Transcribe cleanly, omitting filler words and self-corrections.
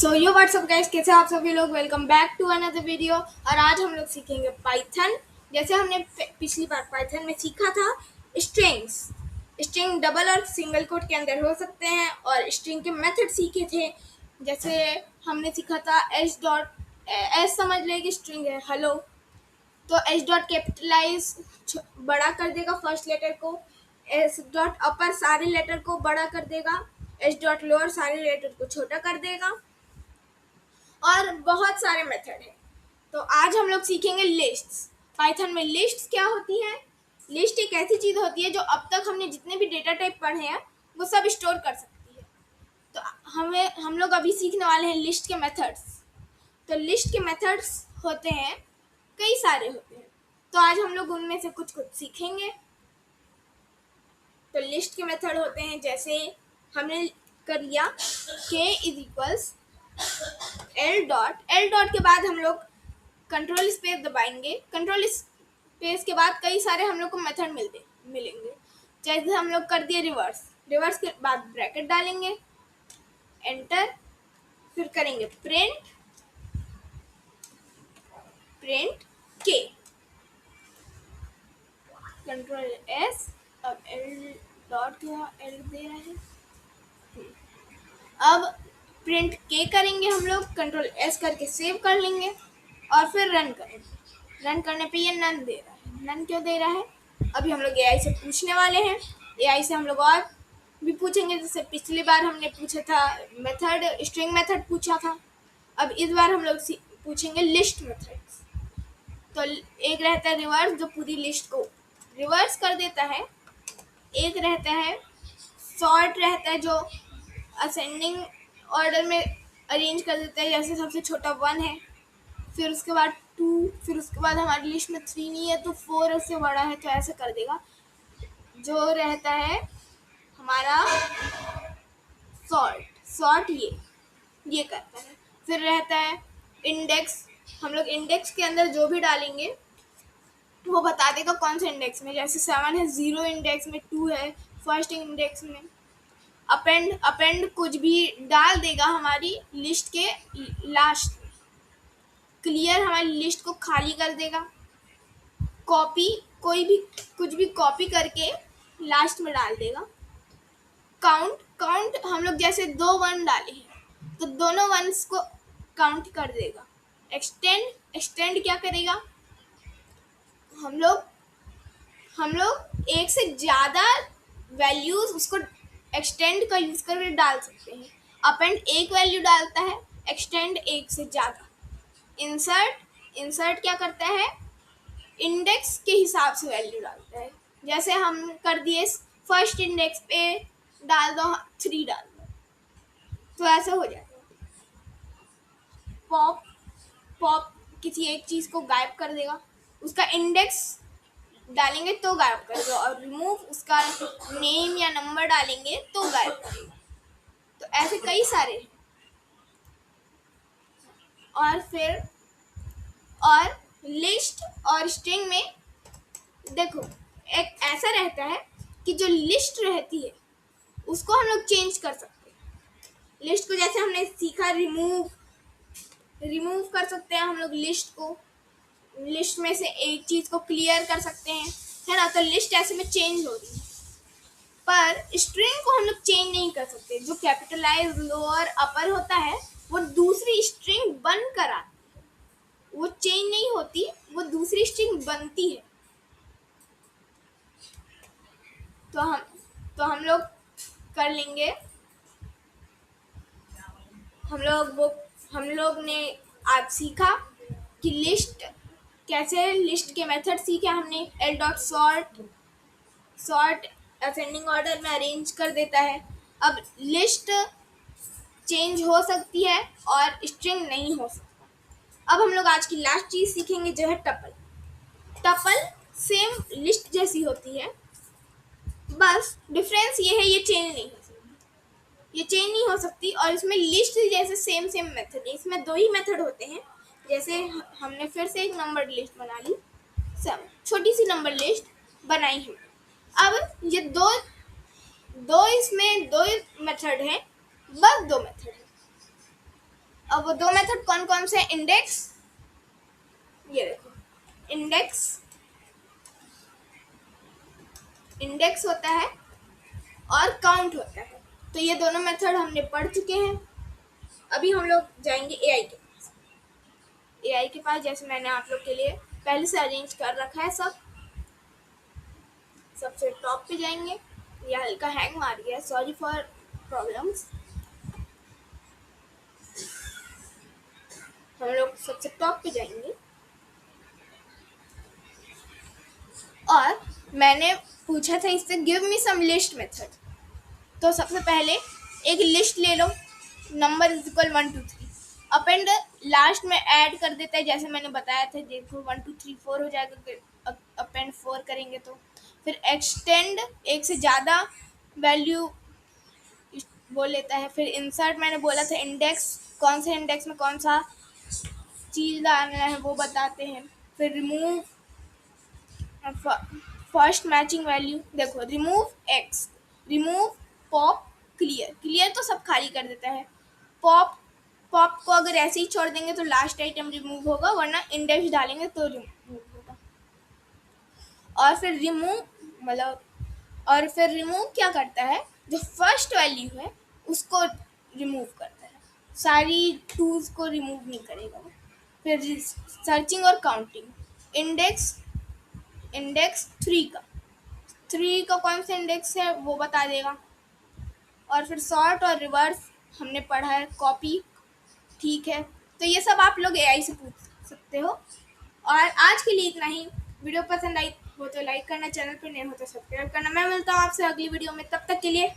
सो यो WhatsApp guys, कैसे आप सभी लोग। Welcome back to another video. और आज हम लोग सीखेंगे पाइथन। जैसे हमने पिछली बार पाइथन में सीखा था स्ट्रिंग्स। स्ट्रिंग डबल और सिंगल कोट के अंदर हो सकते हैं और स्ट्रिंग के मेथड सीखे थे। जैसे हमने सीखा था एस डॉट एस, समझ ले कि स्ट्रिंग है हेलो, तो एस डॉट कैपिटलाइज बड़ा कर देगा फर्स्ट लेटर को, एस डॉट अपर सारे लेटर को बड़ा कर देगा, एस डॉट लोअर सारे लेटर को छोटा कर देगा, और बहुत सारे मेथड हैं। तो आज हम लोग सीखेंगे लिस्ट्स। पाइथन में लिस्ट्स क्या होती हैं? लिस्ट एक ऐसी चीज़ होती है जो अब तक हमने जितने भी डेटा टाइप पढ़े हैं वो सब स्टोर कर सकती है। तो हम लोग अभी सीखने वाले हैं लिस्ट के मेथड्स। तो लिस्ट के मेथड्स होते हैं, कई सारे होते हैं, तो आज हम लोग उनमें से कुछ कुछ सीखेंगे। तो लिस्ट के मेथड होते हैं, जैसे हमने कर लिया k is equals L dot के बाद हम लोग कंट्रोल स्पेस दबाएंगे। कंट्रोल स्पेस के बाद कई सारे हम लोग को मेथड मिलेंगे। जैसे हम लोग कर दिए रिवर्स के बाद ब्रैकेट डालेंगे, एंटर, फिर करेंगे प्रिंट के, कंट्रोल एस, अब एल डॉट क्या एल दे रहा है, अब प्रिंट के करेंगे हम लोग, कंट्रोल एस करके सेव कर लेंगे और फिर रन करेंगे। रन करने पे ये नन दे रहा है। नन क्यों दे रहा है? अभी हम लोग एआई से पूछने वाले हैं। एआई से हम लोग और भी पूछेंगे, जैसे पिछली बार हमने पूछा था मेथड, स्ट्रिंग मेथड पूछा था। अब इस बार हम लोग पूछेंगे लिस्ट मेथड्स। तो एक रहता है रिवर्स, जो पूरी लिस्ट को रिवर्स कर देता है। एक रहता है सॉर्ट, रहता है जो असेंडिंग ऑर्डर में अरेंज कर देता है। जैसे सबसे छोटा 1 है, फिर उसके बाद 2, फिर उसके बाद हमारी लिस्ट में 3 नहीं है तो 4 उससे बड़ा है, तो ऐसे कर देगा। जो रहता है हमारा सॉर्ट ये करता है। फिर रहता है इंडेक्स। हम लोग इंडेक्स के अंदर जो भी डालेंगे वो बता देगा कौन से इंडेक्स में। जैसे 7 है 0 इंडेक्स में, 2 है फर्स्ट इंडेक्स में। अपेंड कुछ भी डाल देगा हमारी लिस्ट के लास्ट में। क्लियर हमारी लिस्ट को खाली कर देगा। कॉपी, कोई भी कुछ भी कॉपी करके लास्ट में डाल देगा। काउंट हम लोग जैसे 2 1 डाले हैं तो दोनों वंस को काउंट कर देगा। एक्सटेंड क्या करेगा? हम लोग एक से ज़्यादा वैल्यूज उसको एक्सटेंड का यूज करके डाल सकते हैं। अपेंड एक वैल्यू डालता है, एक्सटेंड एक से ज़्यादा। इंसर्ट क्या करता है? इंडेक्स के हिसाब से वैल्यू डालता है। जैसे हम कर दिए फर्स्ट इंडेक्स पे डाल दो 3 डाल दो, तो ऐसे हो जाएगा। पॉप किसी एक चीज़ को गायब कर देगा, उसका इंडेक्स डालेंगे तो गायब करेगा, और रिमूव उसका नेम या नंबर डालेंगे तो गायब करेगा। तो ऐसे कई सारे हैं। और लिस्ट और स्ट्रिंग में देखो एक ऐसा रहता है कि जो लिस्ट रहती है उसको हम लोग चेंज कर सकते हैं। लिस्ट को जैसे हमने सीखा रिमूव कर सकते हैं हम लोग। लिस्ट को, लिस्ट में से एक चीज़ को क्लियर कर सकते हैं, है ना। तो लिस्ट ऐसे में चेंज हो रही है, पर स्ट्रिंग को हम लोग चेंज नहीं कर सकते। जो कैपिटलाइज लोअर अपर होता है वो दूसरी स्ट्रिंग बनकर आती है, वो चेंज नहीं होती, वो दूसरी स्ट्रिंग बनती है। तो हम लोग कर लेंगे। हम लोग ने आज सीखा कि लिस्ट के मेथड सीखे हमने। L dot sort ascending order में अरेंज कर देता है। अब लिस्ट चेंज हो सकती है और स्ट्रिंग नहीं हो सकता। अब हम लोग आज की लास्ट चीज़ सीखेंगे, जो है टपल सेम लिस्ट जैसी होती है, बस डिफरेंस ये है ये चेंज नहीं हो सकती। और इसमें लिस्ट जैसे सेम मेथड है। इसमें 2 ही मेथड होते हैं। जैसे हमने फिर से एक नंबर लिस्ट बना ली, सब छोटी सी नंबर लिस्ट बनाई है। अब ये दो इसमें 2 मेथड हैं, बस 2 मेथड है। अब वो दो मेथड कौन कौन से हैं? इंडेक्स, ये देखो इंडेक्स होता है और काउंट होता है। तो ये दोनों मेथड हमने पढ़ चुके हैं। अभी हम लोग जाएंगे एआई के पास। जैसे मैंने आप लोग के लिए पहले से अरेंज कर रखा है सब। सबसे टॉप पे जाएंगे। ये हल्का हैंग मार गया, सॉरी फॉर प्रॉब्लम्स। हम लोग सबसे टॉप पे जाएंगे और मैंने पूछा था इससे give me some list method. तो सबसे पहले एक लिस्ट ले लो, number is equal 1 2 3। Append last में ऐड कर देता है, जैसे मैंने बताया था। देखो 1 2 3 4 हो जाएगा, अपेंड 4 करेंगे तो। फिर एक्सटेंड, एक से ज़्यादा वैल्यू बोल लेता है। फिर इंसर्ट, मैंने बोला था इंडेक्स, कौन से इंडेक्स में कौन सा चीज़ डालना है वो बताते हैं। फिर रिमूव, फर्स्ट मैचिंग वैल्यू, देखो remove x, remove pop, clear तो सब खाली कर देता है। पॉप को अगर ऐसे ही छोड़ देंगे तो लास्ट आइटम रिमूव होगा, वरना इंडेक्स डालेंगे तो रिमूव होगा। और फिर रिमूव क्या करता है, जो फर्स्ट वैल्यू है उसको रिमूव करता है, सारी टूल्स को रिमूव नहीं करेगा वो। फिर सर्चिंग और काउंटिंग, इंडेक्स 3 का कौन सा इंडेक्स है वो बता देगा। और फिर सॉर्ट और रिवर्स हमने पढ़ा है, कॉपी, ठीक है। तो ये सब आप लोग एआई से पूछ सकते हो। और आज के लिए इतना ही। वीडियो पसंद आई हो तो लाइक करना, चैनल पर नए हो तो सब्सक्राइब करना। मैं मिलता हूँ आपसे अगली वीडियो में, तब तक के लिए